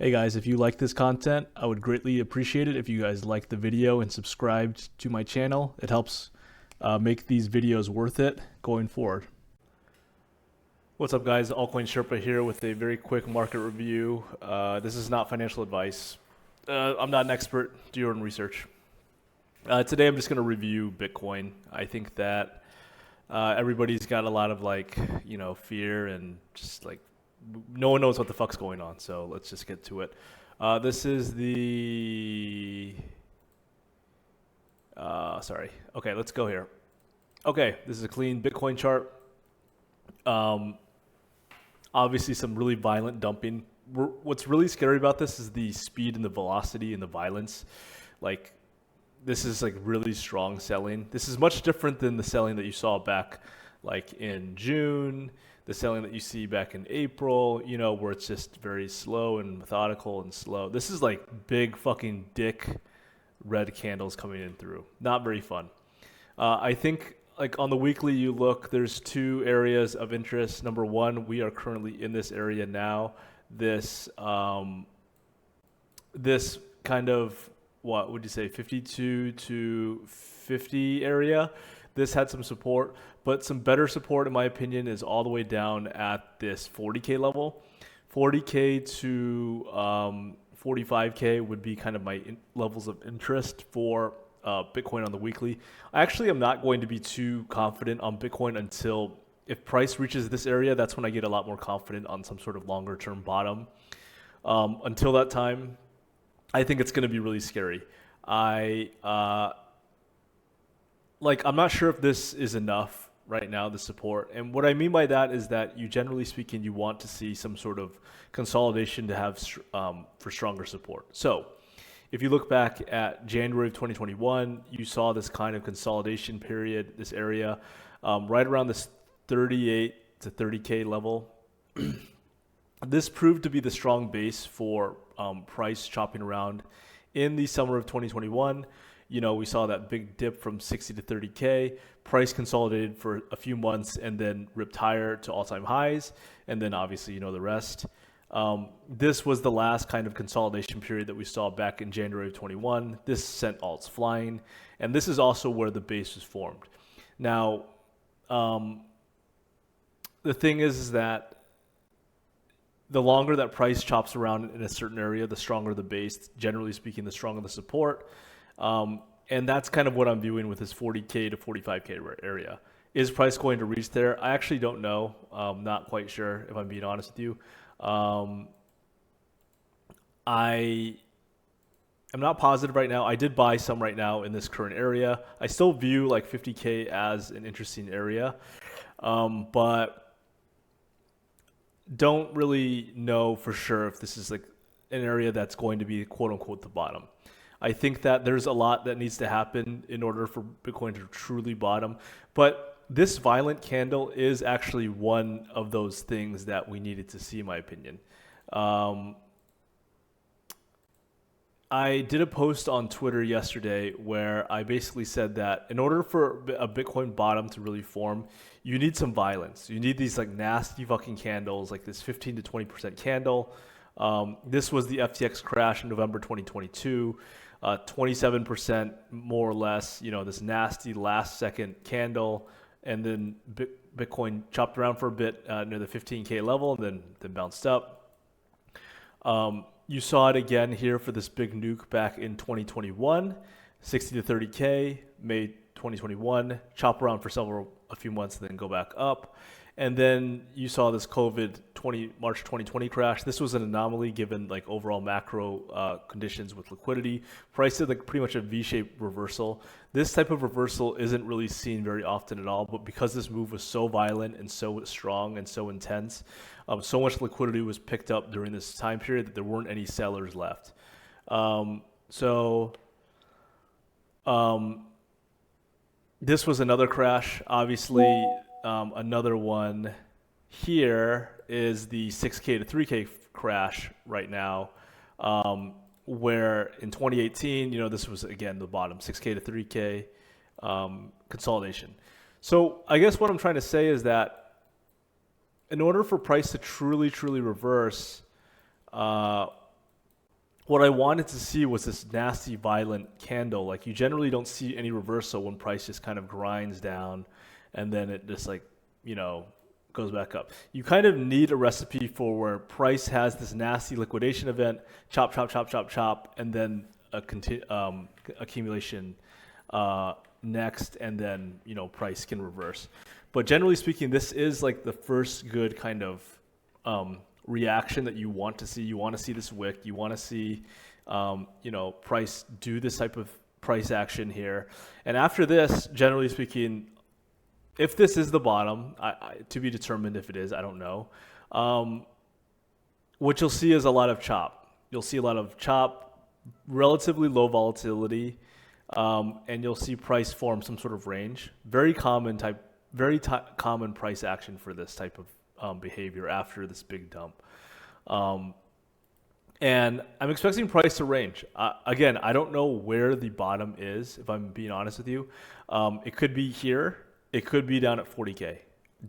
Hey guys, if you like this content, I would greatly appreciate it if you guys like the video and subscribed to my channel. It helps make these videos worth it going forward. What's up guys, Altcoin Sherpa here with a very quick market review. This is not financial advice. I'm not an expert, do your own research. Today I'm just going to review Bitcoin. I think that everybody's got a lot of fear and just no one knows what the fuck's going on, so let's just get to it. This is the okay, let's go here. Okay, this is a clean Bitcoin chart. Obviously some really violent dumping. What's really scary about this is the speed and the velocity and the violence. This is really strong selling. This is much different than the selling that you saw back in June, the selling that you see back in April, where it's just very slow and methodical and slow. This is big fucking dick red candles coming in through. Not very fun. I think on the weekly you look, there's two areas of interest. Number one, we are currently in this area now. This this kind of, what would you say, 52 to 50 area. This had some support, but some better support in my opinion is all the way down at this 40K level. 40K to 45K would be kind of my levels of interest for Bitcoin on the weekly. I actually am not going to be too confident on Bitcoin until if price reaches this area. That's when I get a lot more confident on some sort of longer term bottom. Until that time, I think it's going to be really scary. I'm not sure if this is enough right now, the support. And what I mean by that is that generally speaking, you want to see some sort of consolidation to have for stronger support. So if you look back at January of 2021, you saw this kind of consolidation period, this area, right around this 38 to 30K level. This proved to be the strong base for price chopping around in the summer of 2021. We saw that big dip from 60 to 30K. Price consolidated for a few months and then ripped higher to all-time highs. And then obviously, the rest. This was the last kind of consolidation period that we saw back in January of 21. This sent alts flying. And this is also where the base was formed. Now, the thing is that the longer that price chops around in a certain area, the stronger the base. Generally speaking, the stronger the support. And that's kind of what I'm viewing with this 40K to 45K area. Is price going to reach there? I actually don't know. Not quite sure, if I'm being honest with you. I am not positive right now. I did buy some right now in this current area. I still view 50K as an interesting area, but don't really know for sure if this is an area that's going to be quote unquote the bottom. I think that there's a lot that needs to happen in order for Bitcoin to truly bottom, but this violent candle is actually one of those things that we needed to see, in my opinion. I did a post on Twitter yesterday where I basically said that in order for a Bitcoin bottom to really form, you need some violence. You need these nasty fucking candles, like this 15 to 20% candle. This was the FTX crash in November 2022, 27% more or less, this nasty last second candle. And then Bitcoin chopped around for a bit near the 15K level and then bounced up. You saw it again here for this big nuke back in 2021, 60 to 30K, May 2021, chop around for a few months and then go back up. And then you saw this March 2020 crash. This was an anomaly given overall macro conditions with liquidity. Price did pretty much a V-shaped reversal. This type of reversal isn't really seen very often at all, but because this move was so violent and so strong and so intense, so much liquidity was picked up during this time period that there weren't any sellers left. This was another crash, obviously. Another one here is the 6K to 3K crash right now, where in 2018, this was again the bottom, 6K to 3K consolidation. So I guess what I'm trying to say is that in order for price to truly reverse, what I wanted to see was this nasty, violent candle. Like you generally don't see any reversal when price just kind of grinds down, and then it just like you know goes back up. You kind of need a recipe for where price has this nasty liquidation event, chop, chop, chop, chop, chop, and then a accumulation next, and then price can reverse. But generally speaking, this is like the first good kind of reaction that you want to see. You want to see this wick. You want to see, price do this type of price action here. And after this, generally speaking, if this is the bottom, to be determined if it is, I don't know. What you'll see is a lot of chop. You'll see a lot of chop, relatively low volatility, and you'll see price form some sort of range. Very common price action for this type of behavior after this big dump. And I'm expecting price to range. Again, I don't know where the bottom is, if I'm being honest with you. It could be here. It could be down at 40K.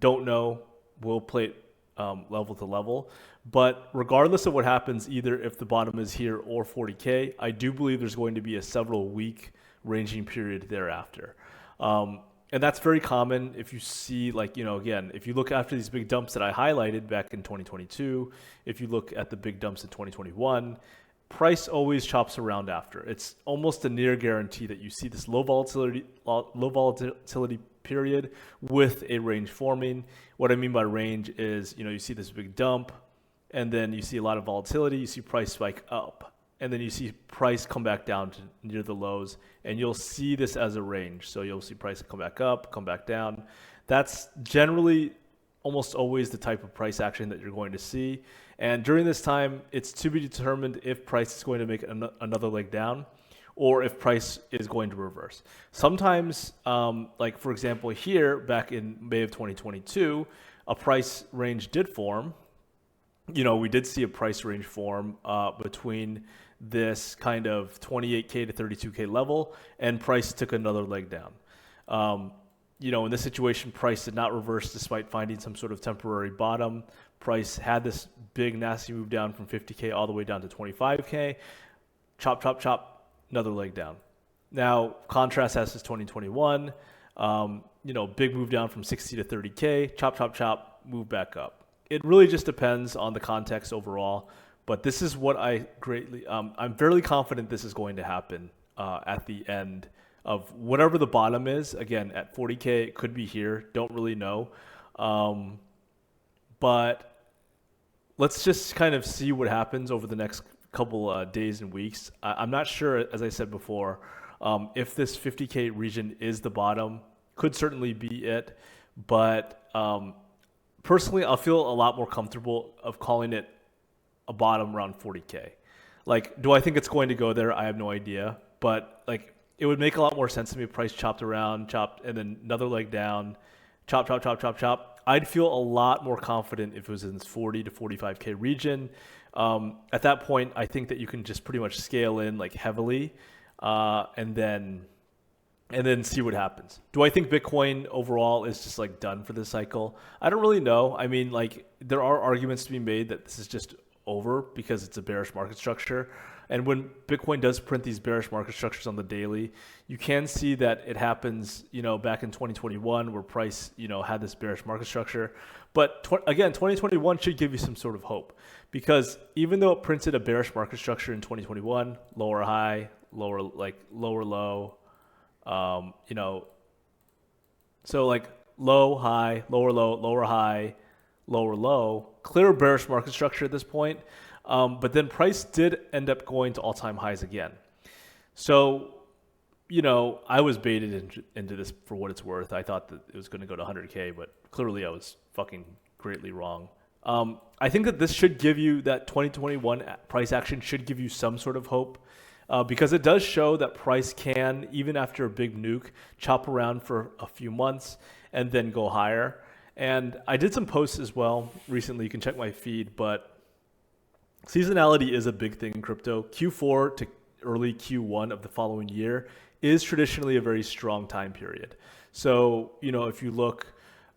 Don't know. We'll play it level to level. But regardless of what happens, either if the bottom is here or 40K, I do believe there's going to be a several week ranging period thereafter. And that's very common if you see, again, if you look after these big dumps that I highlighted back in 2022, if you look at the big dumps in 2021, price always chops around after. It's almost a near guarantee that you see this low volatility period with a range forming. What I mean by range is, you see this big dump, and then you see a lot of volatility, you see price spike up, and then you see price come back down to near the lows, and you'll see this as a range. So you'll see price come back up, come back down. That's generally almost always the type of price action that you're going to see. And during this time, it's to be determined if price is going to make another leg down or if price is going to reverse. Sometimes, like for example here, back in May of 2022, a price range did form. We did see a price range form between this kind of 28K to 32K level, and price took another leg down. In this situation, price did not reverse despite finding some sort of temporary bottom. Price had this big nasty move down from 50K all the way down to 25K. Chop, chop, chop, another leg down. Now, contrast has this 2021, big move down from 60 to 30K, chop, chop, chop, move back up. It really just depends on the context overall, but this is what I'm fairly confident this is going to happen at the end of whatever the bottom is. Again, at 40K, it could be here. Don't really know. But let's just kind of see what happens over the next couple days and weeks. I'm not sure, as I said before, if this 50K region is the bottom. Could certainly be it. But personally, I'll feel a lot more comfortable of calling it a bottom around 40K. Do I think it's going to go there? I have no idea. But it would make a lot more sense to me if price chopped, and then another leg down, chop, chop, chop, chop, chop. I'd feel a lot more confident if it was in this 40 to 45K region. At that point, I think that you can just pretty much scale in heavily, and then see what happens. Do I think Bitcoin overall is just done for this cycle? I don't really know. I mean, there are arguments to be made that this is just over because it's a bearish market structure. And when Bitcoin does print these bearish market structures on the daily, you can see that it happens, back in 2021 where price, had this bearish market structure. But again, 2021 should give you some sort of hope, because even though it printed a bearish market structure in 2021, lower high, lower low, so low, high, lower low, lower high, lower low, clear bearish market structure at this point. But then price did end up going to all-time highs again. So, I was baited into this for what it's worth. I thought that it was going to go to 100K, but clearly I was fucking greatly wrong. I think that this should give you, that 2021 price action should give you some sort of hope, because it does show that price can, even after a big nuke, chop around for a few months and then go higher. And I did some posts as well recently. You can check my feed, but seasonality is a big thing in crypto. Q4 to early Q1 of the following year is traditionally a very strong time period. So, if you look,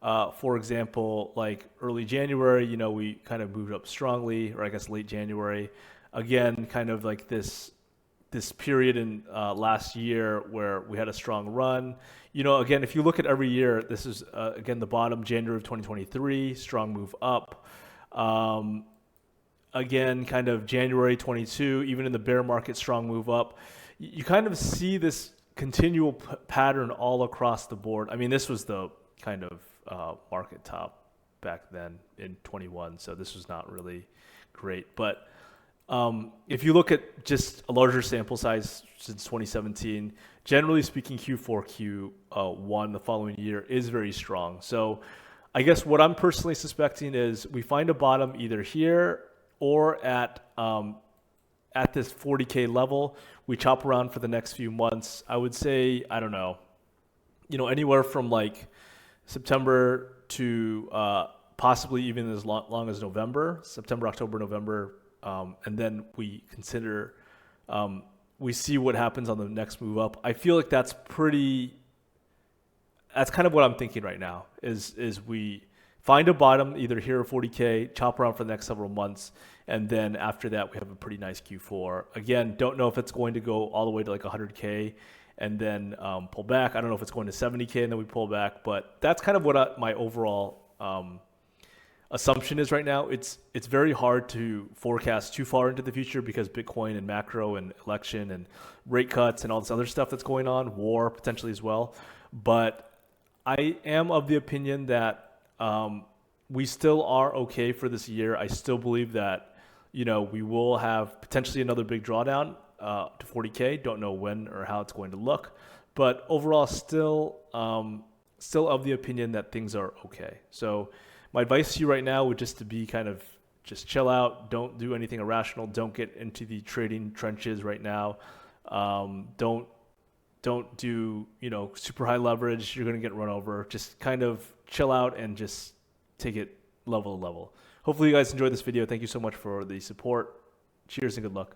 for example, early January, we kind of moved up strongly, or I guess late January. again, kind of like this period in last year where we had a strong run. Again, if you look at every year, this is again the bottom, January of 2023, strong move up. Again, kind of January 22, even in the bear market, strong move up. You kind of see this continual pattern all across the board. I mean, this was the kind of market top back then in 21, so this was not really great. But if you look at just a larger sample size since 2017, generally speaking, Q4, Q1 the following year is very strong. So I guess what I'm personally suspecting is we find a bottom either here or at this 40K level. We chop around for the next few months. I would say, I don't know, anywhere from like September to possibly even as long as November, September, October, November. And then we consider, we see what happens on the next move up. I feel like that's kind of what I'm thinking right now is we find a bottom either here or 40K, chop around for the next several months. And then after that, we have a pretty nice Q4. Again, don't know if it's going to go all the way to like 100K and then pull back. I don't know if it's going to 70K and then we pull back, but that's kind of what my overall assumption is right now. It's very hard to forecast too far into the future because Bitcoin and macro and election and rate cuts and all this other stuff that's going on, war potentially as well. But I am of the opinion that we still are okay for this year. I still believe that we will have potentially another big drawdown to 40K. Don't know when or how it's going to look, but overall still of the opinion that things are okay. So my advice to you right now would just to be kind of just chill out. Don't do anything irrational. Don't get into the trading trenches right now. Don't do, super high leverage. You're going to get run over. Just kind of chill out and just take it level to level. Hopefully you guys enjoyed this video. Thank you so much for the support. Cheers and good luck.